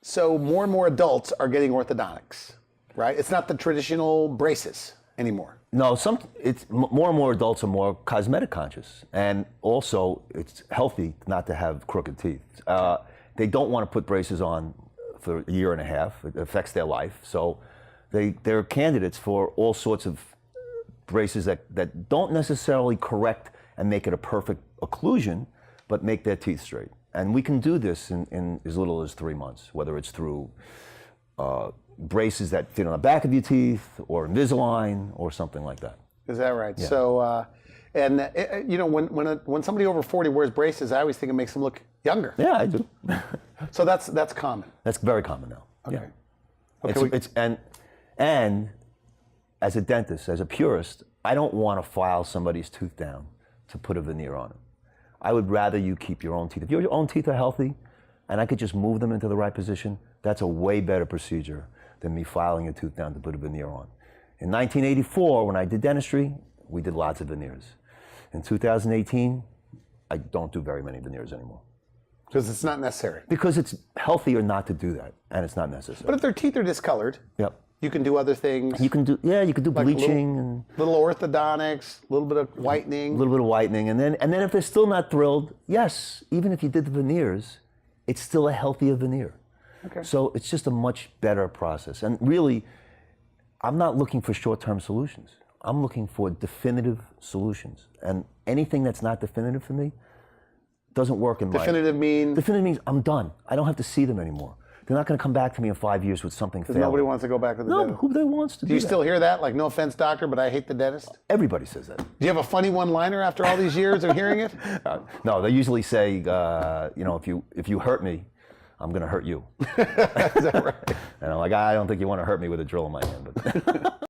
So more and more adults are getting orthodontics, right? It's not the traditional braces anymore. No, it's more and more adults are more cosmetic conscious, and also it's healthy not to have crooked teeth. They don't want to put braces on for a year and a half. It affects their life, so they're candidates for all sorts of braces that don't necessarily correct and make it a perfect occlusion, but make their teeth straight. And we can do this in as little as 3 months, whether it's through braces that fit on the back of your teeth, or Invisalign, or something like that. Is that right? Yeah. So, you know, when somebody over 40 wears braces, I always think it makes them look younger. Yeah, I do. So that's common. That's very common now. Okay. Yeah. Okay. And as a dentist, as a purist, I don't want to file somebody's tooth down to put a veneer on it. I would rather you keep your own teeth. If your own teeth are healthy, and I could just move them into the right position, that's a way better procedure than me filing a tooth down to put a veneer on. In 1984, when I did dentistry, we did lots of veneers. In 2018, I don't do very many veneers anymore. Because it's not necessary. Because it's healthier not to do that, and it's not necessary. But if their teeth are discolored, yep, you can do other things. You can do, yeah, you can do like bleaching, little orthodontics, a little bit of whitening. a little bit of whitening, and then if they're still not thrilled, yes, even if you did the veneers, it's still a healthier veneer. Okay. So it's just a much better process. And really, I'm not looking for short-term solutions. I'm looking for definitive solutions. And anything that's not definitive for me doesn't work in my... Definitive means I'm done. I don't have to see them anymore. They're not going to come back to me in 5 years with something failing. Nobody wants to go back to the dentist. Who they wants to do Do you that? still hear that? Like, no offense, doctor, but I hate the dentist? Everybody says that. Do you have a funny one-liner after all these years of hearing it? No, they usually say, you know, if you hurt me, I'm going to hurt you. Is that right? And I'm like, I don't think you want to hurt me with a drill in my hand. But